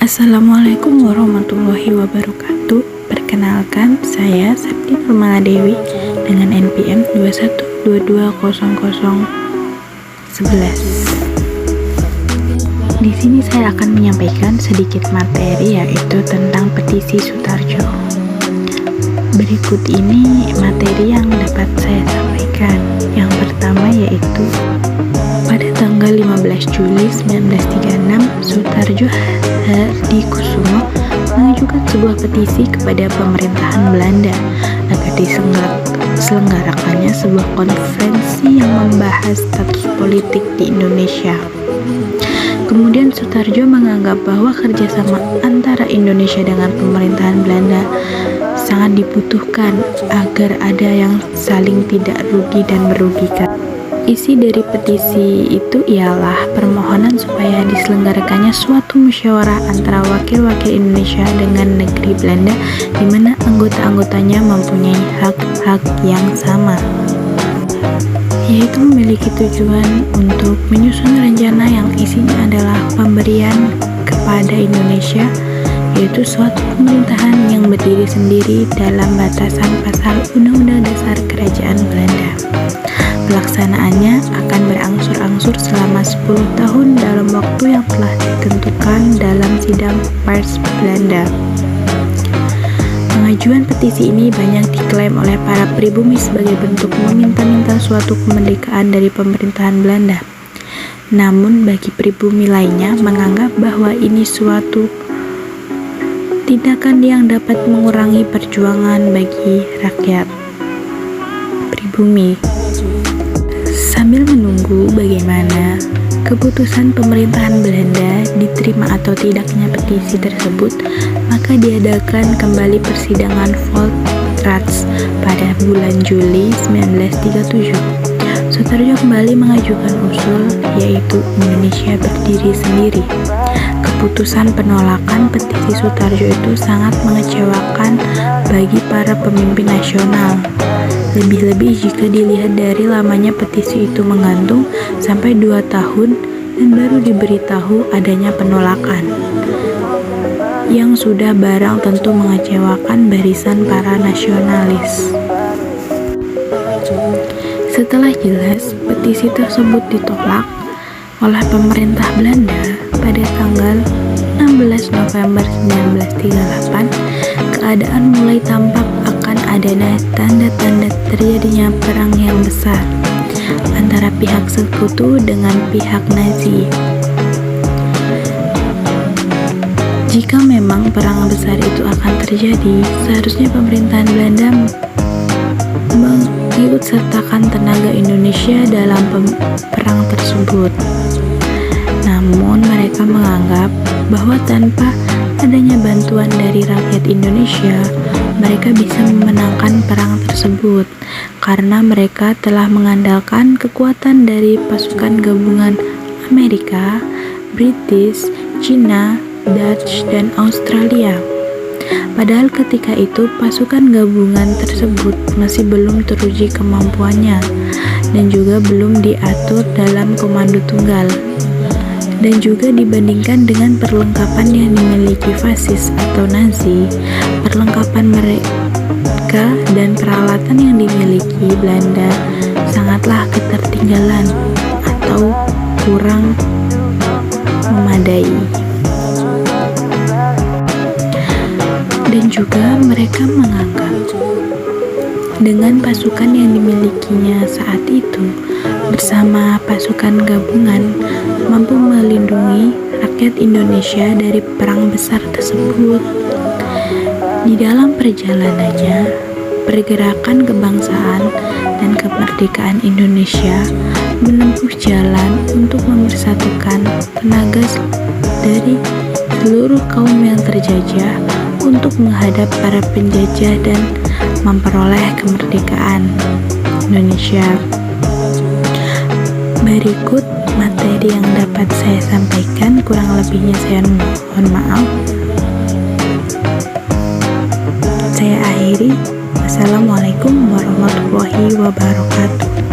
Assalamualaikum warahmatullahi wabarakatuh. Perkenalkan, saya Septi Nurmala Dewi dengan NPM 212200011. Di sini saya akan menyampaikan sedikit materi, yaitu tentang petisi Sutarjo. Berikut ini materi yang dapat saya sampaikan. Yang pertama yaitu pada tanggal 15 Juli 1936, Sutarjo Hadikusumo mengajukan sebuah petisi kepada pemerintahan Belanda agar diselenggarakannya sebuah konferensi yang membahas status politik di Indonesia. Kemudian Sutarjo menganggap bahwa kerjasama antara Indonesia dengan pemerintahan Belanda sangat dibutuhkan agar ada yang saling tidak rugi dan merugikan. Isi dari petisi itu ialah permohonan supaya diselenggarakannya suatu musyawarah antara wakil-wakil Indonesia dengan negeri Belanda, di mana anggota-anggotanya mempunyai hak-hak yang sama, yaitu memiliki tujuan untuk menyusun rencana yang isinya adalah pemberian kepada Indonesia, yaitu suatu pemerintahan yang berdiri sendiri dalam batasan pasal Undang-Undang Dasar Kerajaan Belanda. Pelaksanaannya akan berangsur-angsur selama 10 tahun dalam waktu yang telah ditentukan dalam sidang pers Belanda. Pengajuan petisi ini banyak diklaim oleh para pribumi sebagai bentuk meminta-minta suatu kemerdekaan dari pemerintahan Belanda. Namun bagi pribumi lainnya menganggap bahwa ini suatu tindakan yang dapat mengurangi perjuangan bagi rakyat pribumi. Sambil menunggu bagaimana keputusan pemerintahan Belanda diterima atau tidaknya petisi tersebut, maka diadakan kembali persidangan Volksraad pada bulan Juli 1937. Sutarjo kembali mengajukan usul, yaitu Indonesia berdiri sendiri. Keputusan penolakan petisi Sutarjo itu sangat mengecewakan bagi para pemimpin nasional. Lebih-lebih jika dilihat dari lamanya petisi itu menggantung sampai 2 tahun dan baru diberitahu adanya penolakan, yang sudah barang tentu mengecewakan barisan para nasionalis. Setelah jelas petisi tersebut ditolak oleh pemerintah Belanda pada tanggal 16 November 1938, keadaan mulai tampak akan adanya tanda-tanda terjadinya perang yang besar antara pihak sekutu dengan pihak Nazi. Jika memang perang besar itu akan terjadi, seharusnya pemerintahan Belanda mengikutsertakan tenaga Indonesia dalam perang tersebut. Namun mereka menganggap bahwa tanpa adanya bantuan dari rakyat Indonesia, mereka bisa memenangkan perang tersebut karena mereka telah mengandalkan kekuatan dari pasukan gabungan Amerika, British, Cina, Dutch, dan Australia. Padahal ketika itu pasukan gabungan tersebut masih belum teruji kemampuannya dan juga belum diatur dalam komando tunggal. Dan juga dibandingkan dengan perlengkapan yang dimiliki fasis atau Nazi, perlengkapan mereka dan peralatan yang dimiliki Belanda sangatlah ketertinggalan atau kurang memadai. Dan juga mereka menganggap dengan pasukan yang dimilikinya saat itu bersama pasukan gabungan mampu melindungi rakyat Indonesia dari perang besar tersebut. Di dalam perjalanannya, pergerakan kebangsaan dan kemerdekaan Indonesia menempuh jalan untuk mempersatukan tenaga dari seluruh kaum yang terjajah untuk menghadap para penjajah dan memperoleh kemerdekaan Indonesia. Berikut materi yang dapat saya sampaikan, kurang lebihnya saya mohon maaf. Saya akhiri. Wassalamualaikum warahmatullahi wabarakatuh.